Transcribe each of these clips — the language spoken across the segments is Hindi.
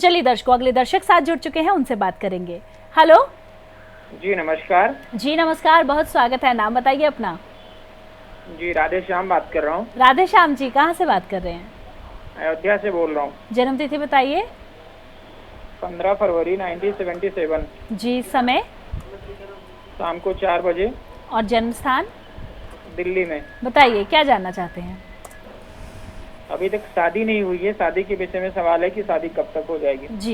चलिए दर्शकों, अगले दर्शक साथ जुड़ चुके हैं, उनसे बात करेंगे। हेलो जी नमस्कार। जी नमस्कार, बहुत स्वागत है। नाम बताइए अपना। जी राधे श्याम बात कर रहा हूँ। राधे श्याम जी, कहाँ से बात कर रहे हैं? अयोध्या से बोल रहा हूँ। जन्म तिथि बताइए। 15 फरवरी 1977। जी, समय? शाम को 4 बजे। और जन्म स्थान? दिल्ली में। बताइए, क्या जानना चाहते हैं? अभी तक शादी नहीं हुई है, शादी के विषय में सवाल है कि शादी कब तक हो जाएगी। जी।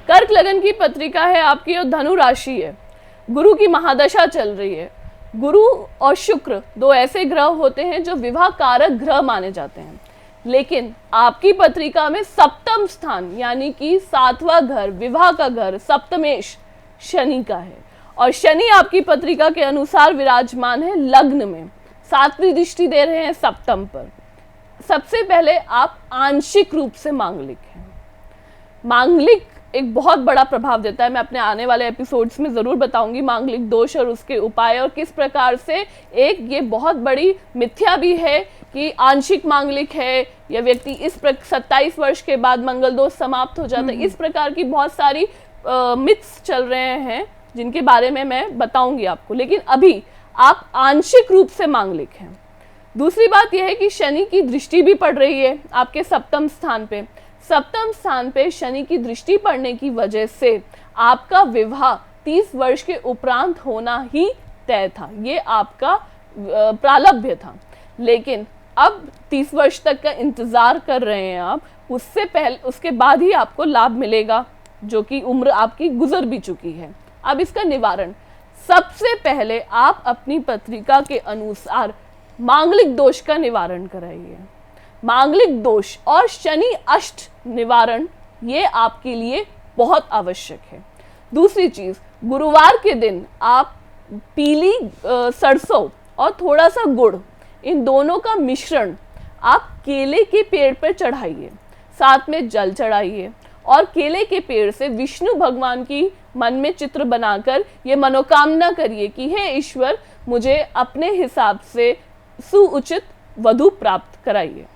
कर्क लगन की पत्रिका है आपकी और धनु राशि है। गुरु की महादशा चल रही है। गुरु और शुक्र दो ऐसे ग्रह होते हैं जो विवाह कारक ग्रह माने जाते हैं, लेकिन आपकी पत्रिका में सप्तम स्थान यानी कि 7वां घर, विवाह का घर, सप्तमेश शनि का है और शनि आपकी पत्रिका के अनुसार विराजमान है लग्न में, 7वीं दृष्टि दे रहे हैं सप्तम पर। सबसे पहले आप आंशिक रूप से मांगलिक हैं। मांगलिक एक बहुत बड़ा प्रभाव देता है। मैं अपने आने वाले एपिसोड्स में ज़रूर बताऊंगी मांगलिक दोष और उसके उपाय और किस प्रकार से एक ये बहुत बड़ी मिथ्या भी है कि आंशिक मांगलिक है या व्यक्ति इस 27 वर्ष के बाद मंगल दोष समाप्त हो जाता है। इस प्रकार की बहुत सारी मिथ्स चल रहे हैं जिनके बारे में मैं बताऊंगी आपको, लेकिन अभी आप आंशिक रूप से मांगलिक हैं। दूसरी बात यह है कि शनि की दृष्टि भी पड़ रही है आपके सप्तम स्थान पे। सप्तम स्थान पे शनि की दृष्टि पड़ने की वजह से आपका विवाह 30 वर्ष के उपरांत होना ही तय था, ये आपका प्रारब्ध था। लेकिन अब 30 वर्ष तक का इंतजार कर रहे हैं आप, उससे पहले उसके बाद ही आपको लाभ मिलेगा, जो कि उम्र आपकी गुजर भी चुकी है। अब इसका निवारण, सबसे पहले आप अपनी पत्रिका के अनुसार मांगलिक दोष का निवारण कराइए। मांगलिक दोष और शनि अष्ट निवारण ये आपके लिए बहुत आवश्यक है। दूसरी चीज, गुरुवार के दिन आप पीली सरसों और थोड़ा सा गुड़, इन दोनों का मिश्रण आप केले के पेड़ पर चढ़ाइए, साथ में जल चढ़ाइए और केले के पेड़ से विष्णु भगवान की मन में चित्र बनाकर ये मनोकामना करिए कि हे ईश्वर, मुझे अपने हिसाब से सुउचित वधु प्राप्त कराइए।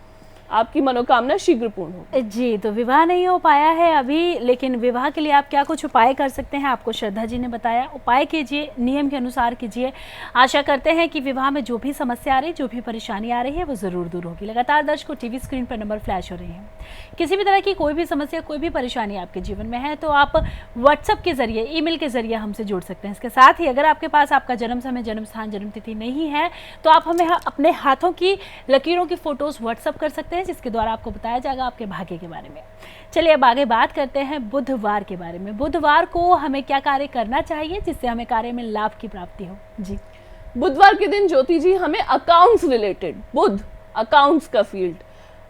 आपकी मनोकामना शीघ्र पूर्ण हो। जी, तो विवाह नहीं हो पाया है अभी, लेकिन विवाह के लिए आप क्या कुछ उपाय कर सकते हैं, आपको श्रद्धा जी ने बताया। उपाय कीजिए, नियम के अनुसार कीजिए। आशा करते हैं कि विवाह में जो भी समस्या आ रही, जो भी परेशानी आ रही है, वो ज़रूर दूर होगी। लगातार दर्शकों, टीवी स्क्रीन पर नंबर फ्लैश हो रहे हैं। किसी भी तरह की कोई भी समस्या, कोई भी परेशानी आपके जीवन में है तो आप व्हाट्सएप के जरिए, ईमेल के जरिए हमसे जुड़ सकते हैं। इसके साथ ही अगर आपके पास आपका जन्म समय, जन्म स्थान, जन्म तिथि नहीं है तो आप हमें अपने हाथों की लकीरों की फ़ोटोज़ व्हाट्सएप कर सकते हैं, जिसके द्वारा आपको बताया जाएगा आपके भाग्य के बारे में। चलिए अब आगे बात करते हैं बुधवार के बारे में। बुधवार को हमें क्या कार्य करना चाहिए जिससे हमें कार्य में लाभ की प्राप्ति हो? जी, बुधवार के दिन ज्योति जी हमें अकाउंट्स रिलेटेड, बुध अकाउंट्स का फील्ड,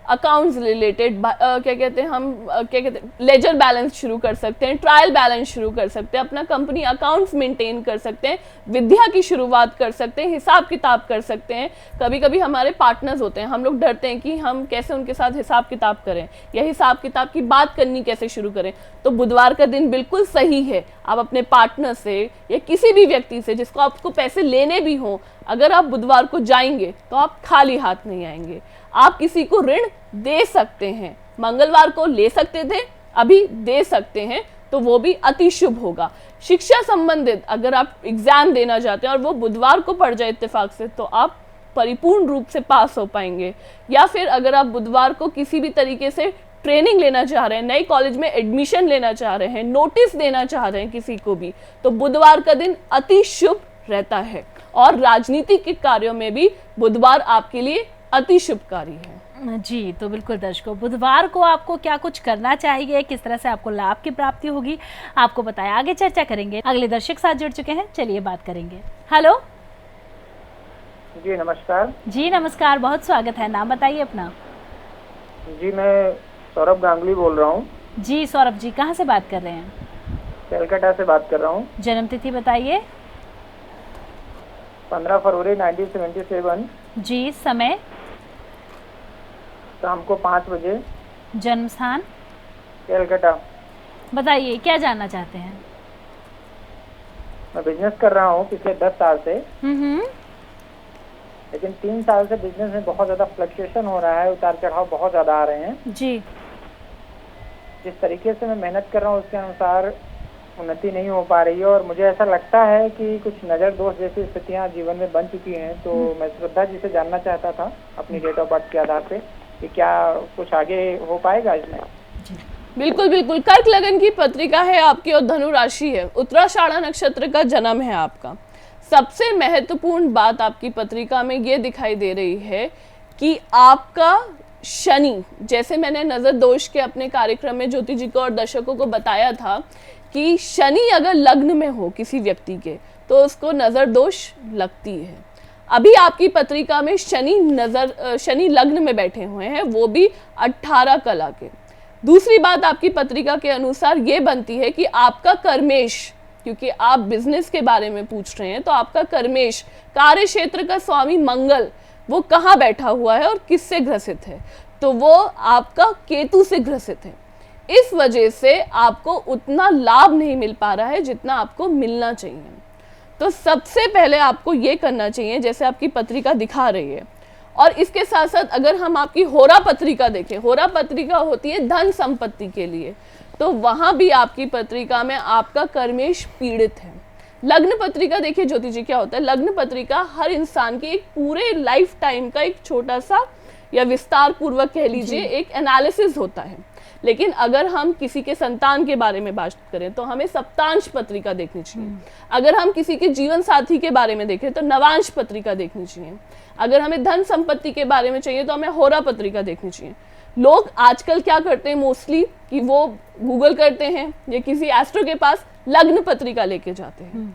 अकाउंट्स रिलेटेड क्या कहते हैं हम, क्या कहते हैं, लेजर बैलेंस शुरू कर सकते हैं, ट्रायल बैलेंस शुरू कर सकते हैं, अपना कंपनी अकाउंट्स मेंटेन कर सकते हैं, विद्या की शुरुआत कर सकते हैं, हिसाब किताब कर सकते हैं। कभी कभी हमारे पार्टनर्स होते हैं, हम लोग डरते हैं कि हम कैसे उनके साथ हिसाब किताब करें या हिसाब किताब की बात करनी कैसे शुरू करें। तो बुधवार का दिन बिल्कुल सही है। आप अपने पार्टनर से या किसी भी व्यक्ति से जिसको आपको पैसे लेने भी हों, अगर आप बुधवार को जाएंगे तो आप खाली हाथ नहीं आएंगे। आप किसी को ऋण दे सकते हैं, मंगलवार को ले सकते थे, अभी दे सकते हैं, तो वो भी अति शुभ होगा। शिक्षा संबंधित अगर आप एग्जाम देना चाहते हैं और वो बुधवार को पड़ जाए इत्तेफाक से, तो आप परिपूर्ण रूप से पास हो पाएंगे। या फिर अगर आप बुधवार को किसी भी तरीके से ट्रेनिंग लेना चाह रहे हैं, नए कॉलेज में एडमिशन लेना चाह रहे हैं, नोटिस देना चाह रहे हैं किसी को भी, तो बुधवार का दिन अति शुभ रहता है। और राजनीतिक के कार्यों में भी बुधवार आपके लिए अति शुभकारी है। जी, तो बिल्कुल दर्शकों, बुधवार को आपको क्या कुछ करना चाहिए, किस तरह से आपको लाभ की प्राप्ति होगी, आपको बताया। आगे चर्चा करेंगे। अगले दर्शक साथ जुड़ चुके हैं, चलिए बात करेंगे। हेलो जी नमस्कार। जी नमस्कार, बहुत स्वागत है। नाम बताइए अपना। जी मैं सौरभ गांगुली बोल रहा हूँ। जी सौरभ जी, कहाँ से बात कर रहे हैं? कलकत्ता से बात कर रहा हूँ। जन्म तिथि बताइए। 15 फरवरी 1977। जी, समय? शाम को 5 बजे। जन्म स्थान? कलकत्ता। बताइए, क्या जानना चाहते हैं? मैं बिजनेस कर रहा हूँ पिछले 10 साल से, लेकिन 3 साल से बिजनेस में बहुत ज़्यादा फ्लक्चुएशन हो रहा है, उतार चढ़ाव बहुत ज़्यादा आ रहे हैं। जी। जिस तरीके से मैं मेहनत कर रहा हूँ उसके अनुसार उन्नति नहीं हो पा रही है, और मुझे ऐसा लगता है कि कुछ नज़र दोष जैसी स्थितियाँ जीवन में बन चुकी हैं। तो मैं श्रद्धा जी से जानना चाहता था अपनी डेट ऑफ बर्थ के आधार पे कि क्या कुछ आगे हो पाएगा इसमें। बिल्कुल बिल्कुल। कर्क लगन की पत्रिका है आपकी और धनु राशि है, उत्तराषाढ़ा नक्षत्र का जन्म है आपका। सबसे महत्वपूर्ण बात आपकी पत्रिका में ये दिखाई दे रही है कि आपका शनि, जैसे मैंने नज़र दोष के अपने कार्यक्रम में ज्योति जी को और दर्शकों को बताया था कि शनि अगर लग्न में हो किसी व्यक्ति के तो उसको नज़र दोष लगती है। अभी आपकी पत्रिका में शनि लग्न में बैठे हुए हैं, वो भी 18 कला के। दूसरी बात आपकी पत्रिका के अनुसार ये बनती है कि आपका कर्मेश, क्योंकि आप बिजनेस के बारे में पूछ रहे हैं, तो आपका कर्मेश, कार्य क्षेत्र का स्वामी मंगल, वो कहाँ बैठा हुआ है और किससे ग्रसित है, तो वो आपका केतु से ग्रसित है। इस वजह से आपको उतना लाभ नहीं मिल पा रहा है जितना आपको मिलना चाहिए। तो सबसे पहले आपको ये करना चाहिए, जैसे आपकी पत्रिका दिखा रही है, और इसके साथ साथ अगर हम आपकी होरा पत्रिका देखें, होरा पत्रिका होती है धन संपत्ति के लिए, तो वहाँ भी आपकी पत्रिका में आपका कर्मेश पीड़ित है। लग्न पत्रिका देखिए ज्योति जी क्या होता है, लग्न पत्रिका हर इंसान के एक पूरे लाइफ टाइम का एक छोटा सा या विस्तार पूर्वक कह लीजिए एक एनालिसिस होता है। लेकिन अगर हम किसी के संतान के बारे में बात करें तो हमें सप्तांश पत्रिका देखनी चाहिए। अगर हम किसी के जीवन साथी के बारे में देखें तो नवांश पत्रिका देखनी चाहिए। अगर हमें धन संपत्ति के बारे में चाहिए तो हमें होरा पत्रिका देखनी चाहिए। लोग आजकल क्या करते हैं मोस्टली कि वो गूगल करते हैं या किसी एस्ट्रो के पास लग्न पत्रिका लेके जाते हैं।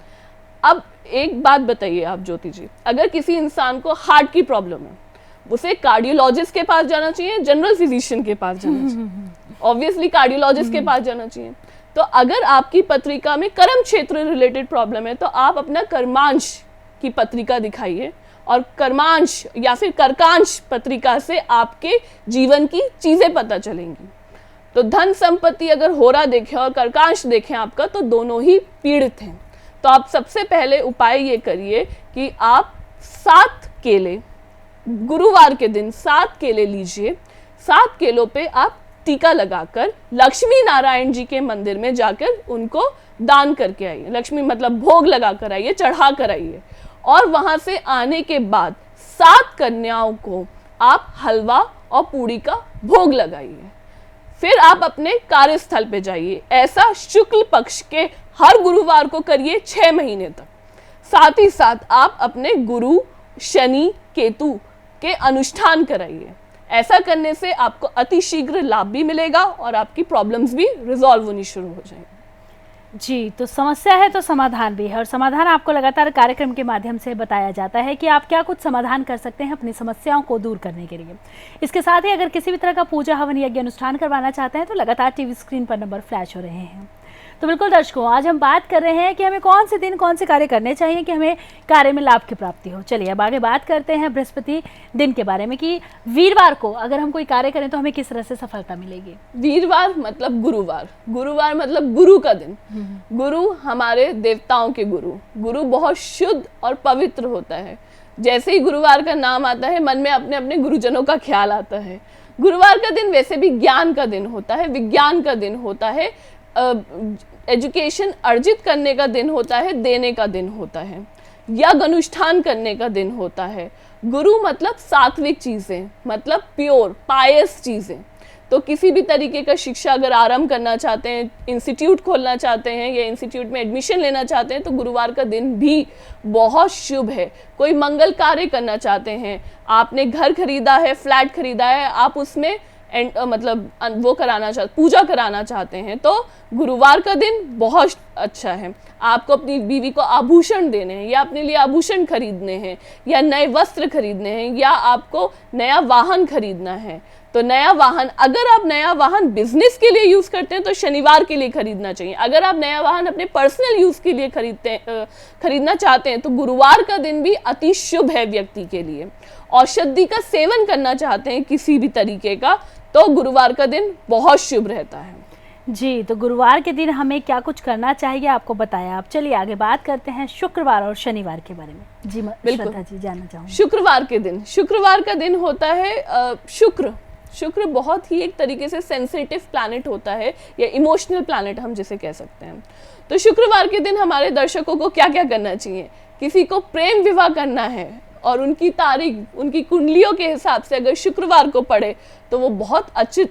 अब एक बात बताइए आप ज्योति जी, अगर किसी इंसान को हार्ट की प्रॉब्लम है, उसे कार्डियोलॉजिस्ट के पास जाना चाहिए, जनरल फिजिशियन के पास जाना चाहिए? ऑब्वियसली कार्डियोलॉजिस्ट के पास जाना चाहिए। तो अगर आपकी पत्रिका में कर्म क्षेत्र रिलेटेड प्रॉब्लम है तो आप अपना कर्मांश की पत्रिका दिखाइए, और कर्मांश या फिर कर्कांश पत्रिका से आपके जीवन की चीजें पता चलेंगी। तो धन संपत्ति अगर होरा देखें और कर्कांश देखें आपका, तो दोनों ही पीड़ित हैं। तो आप सबसे पहले उपाय ये करिए कि आप 7 केले, गुरुवार के दिन 7 केले लीजिए, 7 केलों पे आप टीका लगाकर लक्ष्मी नारायण जी के मंदिर में जाकर उनको दान करके आइए। लक्ष्मी मतलब भोग लगा कर आइए, चढ़ा कर आइए, और वहां से आने के बाद 7 कन्याओं को आप हलवा और पूड़ी का भोग लगाइए। फिर आप अपने कार्यस्थल पे जाइए। ऐसा शुक्ल पक्ष के हर गुरुवार को करिए 6 महीने तक। साथ ही साथ आप अपने गुरु शनि केतु के अनुष्ठान कराइए। ऐसा करने से आपको अति शीघ्र लाभ भी मिलेगा और आपकी प्रॉब्लम्स भी रिजॉल्व होनी शुरू हो जाएंगी। जी, तो समस्या है तो समाधान भी है, और समाधान आपको लगातार कार्यक्रम के माध्यम से बताया जाता है कि आप क्या कुछ समाधान कर सकते हैं अपनी समस्याओं को दूर करने के लिए। इसके साथ ही अगर किसी भी तरह का पूजा हवन यज्ञ अनुष्ठान करवाना चाहते हैं तो लगातार टीवी स्क्रीन पर नंबर फ्लैश हो रहे हैं। तो बिल्कुल दर्शकों, आज हम बात कर रहे हैं कि हमें कौन से दिन कौन से कार्य करने चाहिए कि हमें कार्य में लाभ की प्राप्ति हो। चलिए अब आगे बात करते हैं बृहस्पति दिन के बारे में कि वीरवार को अगर हम कोई कार्य करें तो हमें किस तरह से सफलता मिलेगी। वीरवार मतलब गुरुवार, गुरुवार मतलब गुरु का दिन। गुरु हमारे देवताओं के गुरु बहुत शुद्ध और पवित्र होता है। जैसे ही गुरुवार का नाम आता है मन में अपने अपने गुरुजनों का ख्याल आता है। गुरुवार का दिन वैसे भी ज्ञान का दिन होता है, विज्ञान का दिन होता है, एजुकेशन अर्जित करने का दिन होता है, देने का दिन होता है, यज्ञ अनुष्ठान करने का दिन होता है। गुरु मतलब सात्विक चीज़ें, मतलब प्योर पायस चीज़ें। तो किसी भी तरीके का शिक्षा अगर आरंभ करना चाहते हैं, इंस्टीट्यूट खोलना चाहते हैं या इंस्टीट्यूट में एडमिशन लेना चाहते हैं तो गुरुवार का दिन भी बहुत शुभ है। कोई मंगल कार्य करना चाहते हैं, आपने घर खरीदा है, फ्लैट खरीदा है, आप उसमें मतलब वो कराना चाहते, पूजा कराना चाहते हैं, तो गुरुवार का दिन बहुत अच्छा है। आपको अपनी बीवी को आभूषण देने हैं या अपने लिए आभूषण खरीदने हैं या नए वस्त्र खरीदने हैं या आपको नया वाहन खरीदना है, तो नया वाहन, अगर आप नया वाहन बिजनेस के लिए यूज करते हैं तो शनिवार के लिए खरीदना चाहिए। अगर आप नया वाहन अपने पर्सनल यूज के लिए खरीदना चाहते हैं तो गुरुवार का दिन भी अति शुभ है व्यक्ति के लिए। औषधि का सेवन करना चाहते हैं किसी भी तरीके का तो गुरुवार का दिन बहुत शुभ रहता है। जी, तो गुरुवार के दिन हमें क्या कुछ करना चाहिए आपको बताया। आप चलिए आगे बात करते हैं शुक्रवार और शनिवार के बारे में। जी बिल्कुल जी, जानना चाहूँगी। शुक्रवार का दिन होता है शुक्र शुक्र बहुत ही एक तरीके से सेंसिटिव प्लैनेट होता है, या इमोशनल प्लैनेट हम जिसे कह सकते हैं। तो शुक्रवार के दिन हमारे दर्शकों को क्या क्या करना चाहिए? किसी को प्रेम विवाह करना है और उनकी तारीख उनकी कुंडलियों के हिसाब से अगर शुक्रवार को पड़े तो वो बहुत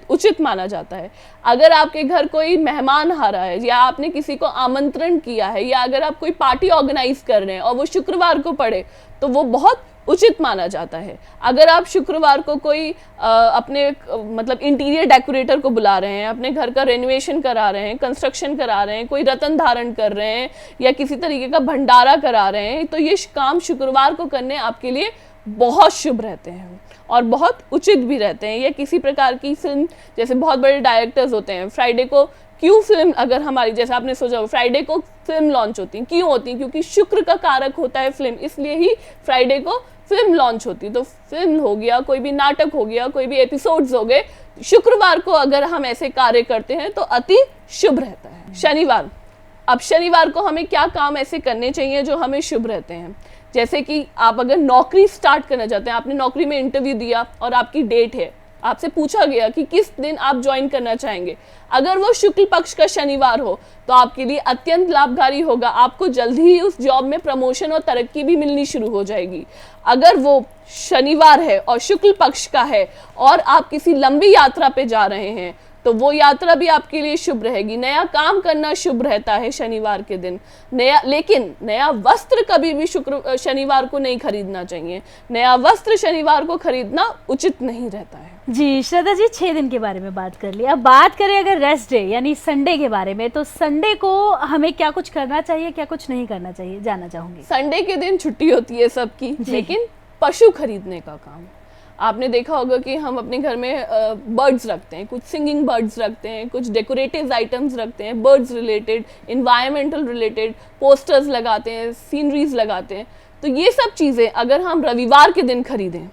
उचित माना जाता है। अगर आपके घर कोई मेहमान आ रहा है, या आपने किसी को आमंत्रण किया है, या अगर आप कोई पार्टी ऑर्गेनाइज कर रहे हैं और वो शुक्रवार को पड़े तो वो बहुत उचित माना जाता है। अगर आप शुक्रवार को कोई अपने मतलब इंटीरियर डेकोरेटर को बुला रहे हैं, अपने घर का रेनोवेशन करा रहे हैं, कंस्ट्रक्शन करा रहे हैं, कोई रतन धारण कर रहे हैं, या किसी तरीके का भंडारा करा रहे हैं, तो ये काम शुक्रवार को करने आपके लिए बहुत शुभ रहते हैं और बहुत उचित भी रहते हैं। या किसी प्रकार की फिल्म, जैसे बहुत बड़े डायरेक्टर्स होते हैं, फ्राइडे को क्यों फिल्म, अगर हमारी जैसे आपने सोचा हो फ्राइडे को फिल्म लॉन्च होती है, क्यों होती है? क्योंकि शुक्र का कारक होता है फिल्म, इसलिए ही फ्राइडे को फिल्म लॉन्च होती है। तो फिल्म हो गया, कोई भी नाटक हो गया, कोई भी एपिसोड्स हो गए, शुक्रवार को अगर हम ऐसे कार्य करते हैं तो अति शुभ रहता है। शनिवार, अब शनिवार को हमें क्या काम ऐसे करने चाहिए जो हमें शुभ रहते हैं? जैसे कि आप अगर नौकरी स्टार्ट करना चाहते हैं, आपने नौकरी में इंटरव्यू दिया और आपकी डेट है, आपसे पूछा गया कि किस दिन आप ज्वाइन करना चाहेंगे, अगर वो शुक्ल पक्ष का शनिवार हो तो आपके लिए अत्यंत लाभकारी होगा। आपको जल्दी ही उस जॉब में प्रमोशन और तरक्की भी मिलनी शुरू हो जाएगी। अगर वो शनिवार है और शुक्ल पक्ष का है और आप किसी लंबी यात्रा पे जा रहे हैं तो वो यात्रा भी आपके लिए शुभ रहेगी। नया काम करना शुभ रहता है शनिवार के दिन। लेकिन नया वस्त्र कभी भी शनिवार को नहीं खरीदना चाहिए। नया वस्त्र शनिवार को खरीदना उचित नहीं रहता है। जी श्रद्धा जी, 6 दिन के बारे में बात कर ली। अब बात करें अगर रेस्ट डे यानी संडे के बारे में, तो संडे को हमें क्या कुछ करना चाहिए, क्या कुछ नहीं करना चाहिए, जानना चाहूंगी। संडे के दिन छुट्टी होती है सबकी, लेकिन पशु खरीदने का काम, आपने देखा होगा कि हम अपने घर में बर्ड्स रखते हैं, कुछ सिंगिंग बर्ड्स रखते हैं, कुछ डेकोरेटिव आइटम्स रखते हैं, birds related, environmental related, posters लगाते हैं, सीनरीज लगाते हैं। तो ये सब चीज़ें अगर हम रविवार के दिन खरीदें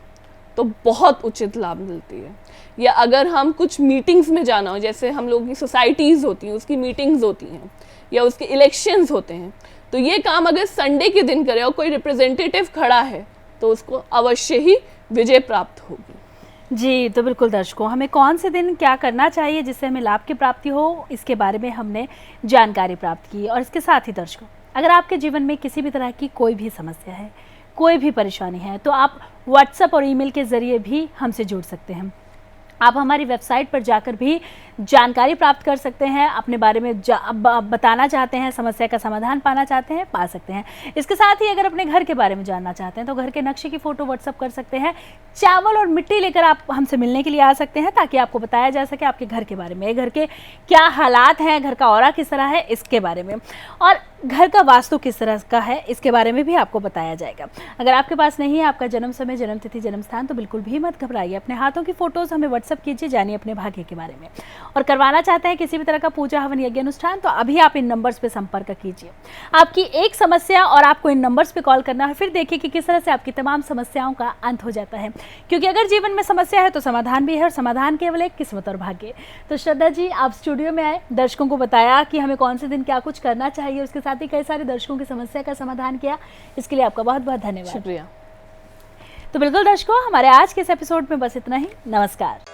तो बहुत उचित लाभ मिलती है। या अगर हम कुछ मीटिंग्स में जाना हो, जैसे हम लोगों की सोसाइटीज़ होती हैं, उसकी मीटिंग्स होती हैं, या उसके इलेक्शंस होते हैं, तो ये काम अगर संडे के दिन करें और कोई रिप्रेजेंटेटिव खड़ा है तो उसको अवश्य ही विजय प्राप्त होगी। जी, तो बिल्कुल दर्शकों, हमें कौन से दिन क्या करना चाहिए जिससे हमें लाभ की प्राप्ति हो, इसके बारे में हमने जानकारी प्राप्त की। और इसके साथ ही दर्शकों, अगर आपके जीवन में किसी भी तरह की कोई भी समस्या है, कोई भी परेशानी है, तो आप व्हाट्सएप और ईमेल के ज़रिए भी हमसे जुड़ सकते हैं। आप हमारी वेबसाइट पर जाकर भी जानकारी प्राप्त कर सकते हैं, अपने बारे में बताना चाहते हैं, समस्या का समाधान पाना चाहते हैं, पा सकते हैं। इसके साथ ही अगर अपने घर के बारे में जानना चाहते हैं तो घर के नक्शे की फ़ोटो व्हाट्सअप कर सकते हैं। चावल और मिट्टी लेकर आप हमसे मिलने के लिए आ सकते हैं, ताकि आपको बताया जा सके आपके घर के बारे में, घर के क्या हालात हैं, घर का ऑरा किस तरह है, इसके बारे में, और घर का वास्तु किस तरह का है, इसके बारे में भी आपको बताया जाएगा। अगर आपके पास नहीं है आपका जन्म समय, जन्म तिथि, जन्म स्थान, तो बिल्कुल भी मत घबराइए। अपने हाथों की फ़ोटोज़ हमें व्हाट्सअप कीजिए, जानिए अपने भाग्य के बारे में। और करवाना चाहते हैं किसी भी तरह का पूजा हवन यज्ञ अनुष्ठान, तो अभी आप इन नंबर्स पे संपर्क कीजिए। आपकी एक समस्या और आपको इन नंबर्स पे कॉल करना है, फिर देखिए कि किस तरह से आपकी तमाम समस्याओं का अंत हो जाता है। क्योंकि अगर जीवन में समस्या है तो समाधान भी है, और समाधान केवल एक किस्मत और भाग्य। तो श्रद्धा जी, आप स्टूडियो में आए, दर्शकों को बताया कि हमें कौन से दिन क्या कुछ करना चाहिए, उसके साथ ही कई सारे दर्शकों की समस्या का समाधान किया। इसके लिए आपका बहुत बहुत धन्यवाद। शुक्रिया। तो बिल्कुल दर्शकों, हमारे आज के इस एपिसोड में बस इतना ही। नमस्कार।